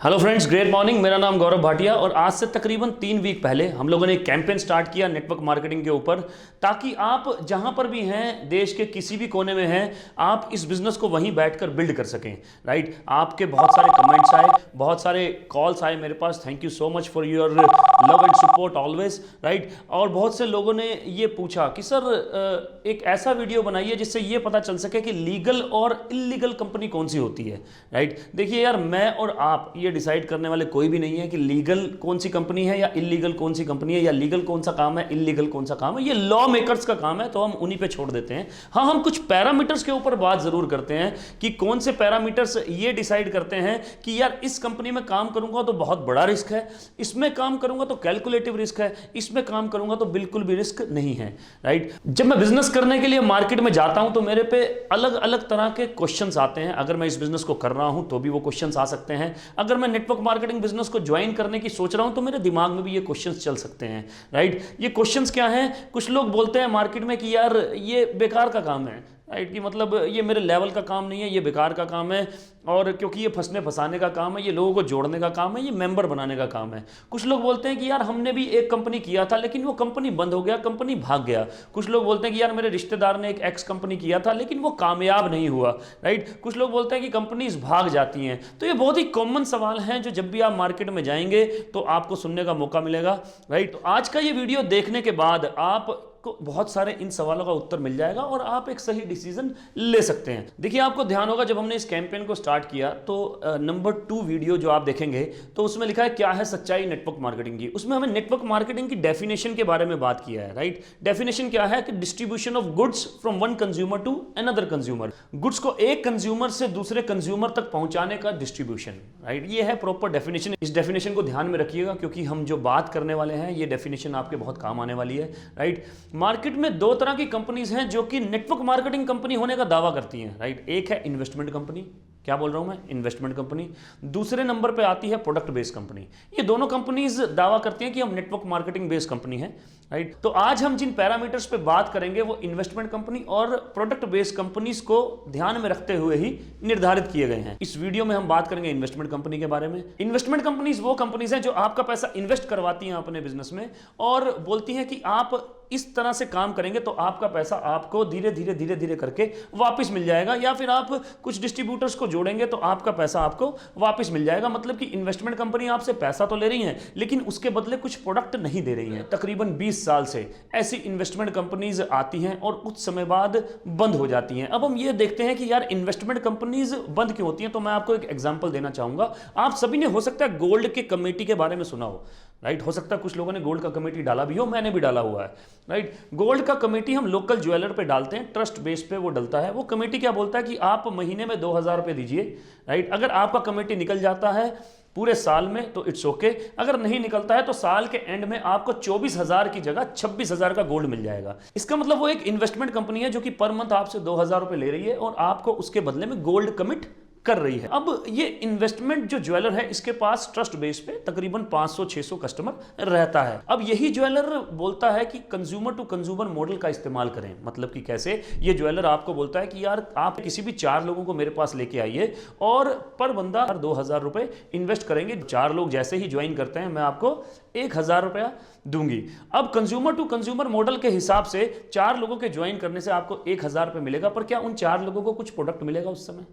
Hello friends, great morning. मेरा नाम गौरव भाटिया और आज से तकरीबन 3 वीक पहले हम लोगों ने एक कैंपेन स्टार्ट किया नेटवर्क मार्केटिंग के ऊपर, ताकि आप जहां पर भी हैं, देश के किसी भी कोने में हैं, आप इस बिजनेस को वहीं बैठकर बिल्ड कर सकें। राइट, आपके बहुत सारे कमेंट्स आए, बहुत सारे कॉल्स आए मेरे पास। Thank you so much for your love and support always. Right, और बहुत से लोगों ने ये पूछा कि सर एक ऐसा वीडियो बनाइए जिससे ये पता चल सके कि लीगल और इलीगल कंपनी कौन सी होती है। राइट, देखिए यार, मैं और आप ये डिसाइड करने वाले कोई भी नहीं है कि लीगल कौन सी कंपनी है या इलीगल कौन सी कंपनी है, या लीगल कौन सा काम है, इलीगल कौन सा काम है। ये लॉ मेकर्स का काम है, तो हम उन्हीं पे छोड़ देते हैं। हाँ, हम कुछ पैरामीटर्स के ऊपर बात जरूर करते हैं कि कौन से पैरामीटर्स ये डिसाइड करते हैं कि यार इस कंपनी में काम करूंगा तो बहुत बड़ा रिस्क है, इसमें काम करूंगा तो कैलकुलेटिव रिस्क है, इसमें काम करूंगा तो बिल्कुल भी रिस्क नहीं है। राइट, जब मैं बिजनेस करने के लिए मार्केट में जाता हूं तो मेरे पे अलग अलग तरह के क्वेश्चंस आते हैं। अगर मैं इस बिजनेस को कर रहा हूं तो भी वो क्वेश्चंस आ सकते हैं। अगर मैं नेटवर्क मार्केटिंग बिजनेस को ज्वाइन करने की सोच रहा हूं तो मेरे दिमाग में भी ये क्वेश्चंस चल सकते हैं। राइट, ये क्वेश्चंस क्या हैं? कुछ लोग बोलते हैं मार्केट में कि यार ये बेकार का काम है। राइट, कि मतलब ये मेरे लेवल का काम नहीं है, ये बेकार का काम है, और क्योंकि ये फंसने फंसाने का काम है, ये लोगों को जोड़ने का काम है, ये मेंबर बनाने का काम है। कुछ लोग बोलते हैं कि यार हमने भी एक कंपनी किया था लेकिन वो कंपनी बंद हो गया, कंपनी भाग गया। कुछ लोग बोलते हैं कि यार मेरे रिश्तेदार ने एक एक्स कंपनी किया था लेकिन वो कामयाब नहीं हुआ। राइट, कुछ लोग बोलते हैं कि कंपनीज भाग जाती हैं। तो ये बहुत ही कॉमन सवाल हैं जो जब भी आप मार्केट में जाएंगे तो आपको सुनने का मौका मिलेगा। राइट, तो आज का ये वीडियो देखने के बाद आप को बहुत सारे इन सवालों का उत्तर मिल जाएगा और आप एक सही डिसीजन ले सकते हैं। देखिए, आपको ध्यान होगा जब हमने इस कैंपेन को स्टार्ट किया तो नंबर 2 वीडियो जो आप देखेंगे तो उसमें लिखा है क्या है सच्चाई नेटवर्क मार्केटिंग की। उसमें हमें नेटवर्क मार्केटिंग की डेफिनेशन के बारे में बात किया है। राइट, डेफिनेशन क्या है कि distribution of goods from one consumer to another consumer. Goods को एक कंज्यूमर से दूसरे कंज्यूमर तक पहुंचाने का डिस्ट्रीब्यूशन। राइट, ये है प्रॉपर डेफिनेशन। इस डेफिनेशन को ध्यान में रखिएगा क्योंकि हम जो बात करने वाले हैं ये डेफिनेशन आपके बहुत काम आने वाली है। राइट, मार्केट में 2 तरह की कंपनीज हैं जो कि नेटवर्क मार्केटिंग कंपनी होने का दावा करती हैं। राइट, एक है इन्वेस्टमेंट कंपनी। क्या बोल रहा हूं मैं? Investment company. दूसरे नंबर पे आती है प्रोडक्ट बेस्ड कंपनी। ये दोनों कंपनीज दावा करती हैं कि हम नेटवर्क मार्केटिंग बेस्ड कंपनी है। राइट, तो आज हम जिन पैरामीटर्स पे बात करेंगे वो इन्वेस्टमेंट कंपनी और प्रोडक्ट बेस्ड कंपनीज को ध्यान में रखते हुए ही निर्धारित किए गए हैं। इस वीडियो में हम बात करेंगे इन्वेस्टमेंट कंपनी के बारे में। इन्वेस्टमेंट कंपनीज वो कंपनीज हैं जो आपका पैसा इन्वेस्ट करवाती हैं अपने बिजनेस में और बोलती हैं कि आप इस तरह से काम करेंगे तो आपका पैसा आपको धीरे धीरे धीरे धीरे करके वापस मिल जाएगा, या फिर आप कुछ डिस्ट्रीब्यूटर्स को जोड़ेंगे तो आपका पैसा आपको वापस मिल जाएगा। मतलब कि इन्वेस्टमेंट कंपनी आपसे पैसा तो ले रही है लेकिन उसके बदले कुछ प्रोडक्ट नहीं दे रही है। तकरीबन 20 साल से ऐसी इन्वेस्टमेंट कंपनीज आती हैं और कुछ समय बाद बंद हो जाती हैं। अब हम ये देखते हैं कि यार इन्वेस्टमेंट कंपनीज बंद क्यों होती हैं। तो मैं आपको एक एग्जांपल देना चाहूंगा। आप सभी ने हो सकता है गोल्ड के कमेटी के बारे में सुना हो। राइट, हो सकता है कुछ लोगों ने गोल्ड का कमेटी डाला भी हो, मैंने भी डाला हुआ है। राइट, गोल्ड का कमेटी हम लोकल ज्वेलर पे डालते हैं, ट्रस्ट बेस पे वो डलता है। वो कमेटी क्या बोलता है कि आप महीने में 2000 रुपये दीजिए। राइट, अगर आपका कमेटी निकल जाता है पूरे साल में तो इट्स ओके, अगर नहीं निकलता है तो साल के एंड में आपको 24,000 की जगह 26,000 का गोल्ड मिल जाएगा। इसका मतलब वो एक इन्वेस्टमेंट कंपनी है जो कि पर मंथ आपसे 2000 रुपये ले रही है और आपको उसके बदले में गोल्ड कमिट कर रही है। अब ये इन्वेस्टमेंट जो ज्वेलर है इसके पास ट्रस्ट बेस पे तकरीबन 500-600 कस्टमर रहता है। अब यही ज्वेलर बोलता है कि कंज्यूमर टू कंज्यूमर मॉडल का इस्तेमाल करें। मतलब कि कैसे? ये ज्वेलर आपको बोलता है कि यार आप किसी भी 4 लोगों को मेरे पास लेके आइए और पर बंदा 2000 रुपए इन्वेस्ट करेंगे। 4 लोग जैसे ही ज्वाइन करते हैं मैं आपको 1000 रुपया दूंगी। अब कंज्यूमर टू कंज्यूमर मॉडल के हिसाब से 4 लोगों के ज्वाइन करने से आपको 1000 रुपये मिलेगा, पर क्या उन 4 लोगों को कुछ प्रोडक्ट मिलेगा उस समय?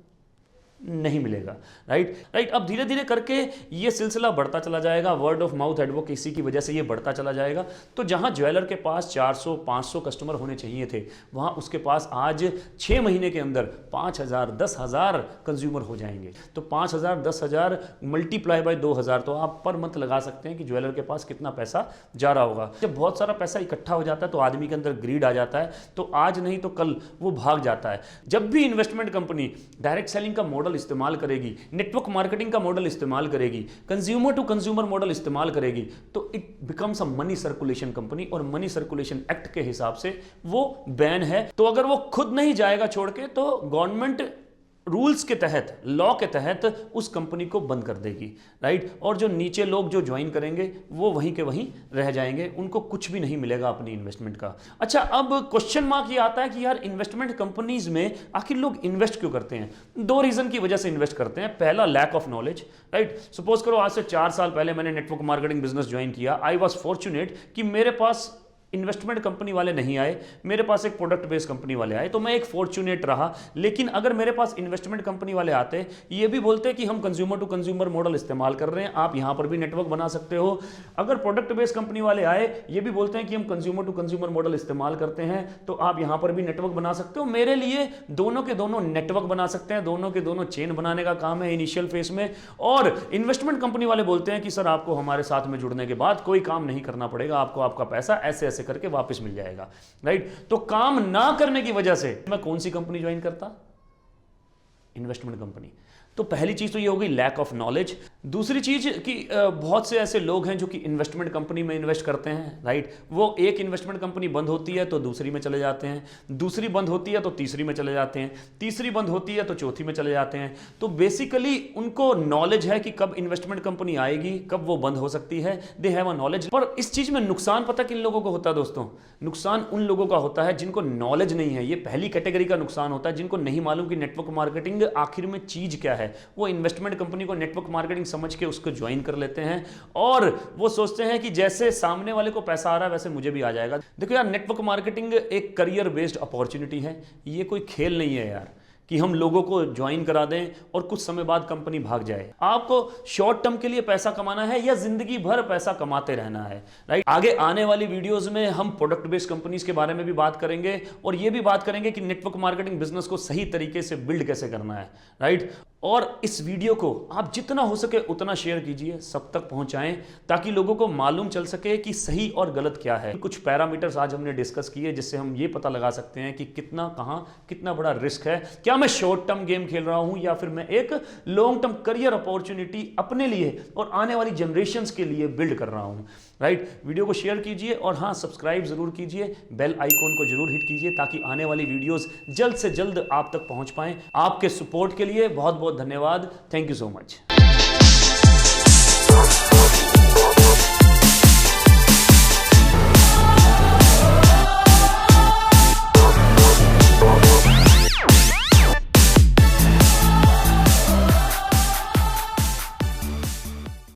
नहीं मिलेगा। राइट, अब धीरे धीरे करके ये सिलसिला बढ़ता चला जाएगा। वर्ड ऑफ माउथ एडवोकेसी की वजह से ये बढ़ता चला जाएगा। तो जहां ज्वेलर के पास 400-500 कस्टमर होने चाहिए थे वहां उसके पास आज 6 महीने के अंदर 5000 10,000 कंज्यूमर हो जाएंगे। तो 5000 10,000 मल्टीप्लाई बाय 2000, तो आप पर मंथ लगा सकते हैं कि ज्वेलर के पास कितना पैसा जा रहा होगा। जब बहुत सारा पैसा इकट्ठा हो जाता है तो आदमी के अंदर ग्रीड आ जाता है, तो आज नहीं तो कल वो भाग जाता है। जब भी इन्वेस्टमेंट कंपनी डायरेक्ट सेलिंग का मॉडल इस्तेमाल करेगी, नेटवर्क मार्केटिंग का मॉडल इस्तेमाल करेगी, कंज्यूमर टू कंज्यूमर मॉडल इस्तेमाल करेगी, तो it becomes a money circulation company. और मनी सर्कुलेशन एक्ट के हिसाब से वो बैन है। तो अगर वो खुद नहीं जाएगा छोड़ के तो गवर्नमेंट रूल्स के तहत, लॉ के तहत उस कंपनी को बंद कर देगी, राइट। और जो नीचे लोग जो ज्वाइन करेंगे वो वहीं के वहीं रह जाएंगे, उनको कुछ भी नहीं मिलेगा अपनी इन्वेस्टमेंट का। अच्छा, अब क्वेश्चन मार्क ये आता है कि यार इन्वेस्टमेंट कंपनीज में आखिर लोग इन्वेस्ट क्यों करते हैं? दो रीजन की वजह से इन्वेस्ट करते हैं। पहला, lack of knowledge, right. Suppose करो आज से 4 साल पहले मैंने नेटवर्क मार्केटिंग बिजनेस ज्वाइन किया। आई वॉज फॉर्चुनेट कि मेरे पास इन्वेस्टमेंट कंपनी वाले नहीं आए, मेरे पास एक प्रोडक्ट बेस्ड कंपनी वाले आए, तो मैं एक फॉर्चुनेट रहा। लेकिन अगर मेरे पास इन्वेस्टमेंट कंपनी वाले आते, ये भी बोलते कि हम कंज्यूमर टू कंज्यूमर मॉडल इस्तेमाल कर रहे हैं, आप यहां पर भी नेटवर्क बना सकते हो। अगर प्रोडक्ट बेस्ड कंपनी वाले आए, ये भी बोलते हैं कि हम कंज्यूमर टू कंज्यूमर मॉडल इस्तेमाल करते हैं, तो आप यहां पर भी नेटवर्क बना सकते हो। मेरे लिए दोनों के दोनों नेटवर्क बना सकते हैं, दोनों के दोनों चेन बनाने का काम है इनिशियल फेज में। और इन्वेस्टमेंट कंपनी वाले बोलते हैं कि सर आपको हमारे साथ में जुड़ने के बाद कोई काम नहीं करना पड़ेगा, आपको आपका पैसा ऐसे ऐसे करके वापस मिल जाएगा, राइट। तो काम ना करने की वजह से मैं कौन सी कंपनी ज्वाइन करता? Investment company. तो पहली चीज तो ये हो गई लैक ऑफ नॉलेज। दूसरी चीज कि बहुत से ऐसे लोग हैं जो कि इन्वेस्टमेंट कंपनी में इन्वेस्ट करते हैं, राइट। वो एक इन्वेस्टमेंट कंपनी बंद होती है तो दूसरी में चले जाते हैं, दूसरी बंद होती है तो तीसरी में चले जाते हैं, तीसरी बंद होती है तो चौथी में चले जाते हैं। तो बेसिकली उनको नॉलेज है कि कब इन्वेस्टमेंट कंपनी आएगी, कब वो बंद हो सकती है, दे हैव अ नॉलेज। पर इस चीज में नुकसान पता किन लोगों को होता है दोस्तों? नुकसान उन लोगों का होता है जिनको नॉलेज नहीं है। ये पहली कैटेगरी का नुकसान होता है, जिनको नहीं मालूम कि नेटवर्क मार्केटिंग आखिर में चीज क्या है। वो इन्वेस्टमेंट कंपनी को नेटवर्क मार्केटिंग समझ के उसको ज्वाइन कर लेते हैं और वो सोचते हैं कि जैसे सामने वाले को पैसा आ रहा है वैसे मुझे भी आ जाएगा। देखो यार, नेटवर्क मार्केटिंग एक करियर बेस्ड अपॉर्चुनिटी है, ये कोई खेल नहीं है यार कि हम लोगों को ज्वाइन करा दें और कुछ समय बाद कंपनी भाग जाए। आपको शॉर्ट टर्म के लिए पैसा कमाना है या जिंदगी भर पैसा कमाते रहना है, राइट। आगे आने वाली वीडियोस में हम प्रोडक्ट बेस्ड कंपनीज के बारे में भी बात करेंगे और ये भी बात करेंगे कि नेटवर्क मार्केटिंग बिजनेस को सही तरीके से बिल्ड कैसे करना है, राइट। और इस वीडियो को आप जितना हो सके उतना शेयर कीजिए, सब तक पहुंचाएं ताकि लोगों को मालूम चल सके कि सही और गलत क्या है। कुछ पैरामीटर्स आज हमने डिस्कस किए जिससे हम ये पता लगा सकते हैं कि कितना कहां कितना बड़ा रिस्क है। क्या मैं शॉर्ट टर्म गेम खेल रहा हूं या फिर मैं एक लॉन्ग टर्म करियर अपॉर्चुनिटी अपने लिए और आने वाली जनरेशंस के लिए बिल्ड कर रहा हूं, राइट। वीडियो को शेयर कीजिए और हाँ, सब्सक्राइब जरूर कीजिए, बेल आइकॉन को जरूर हिट कीजिए ताकि आने वाली वीडियोस जल्द से जल्द आप तक पहुंच पाएं। आपके सपोर्ट के लिए बहुत बहुत धन्यवाद। Thank you so much.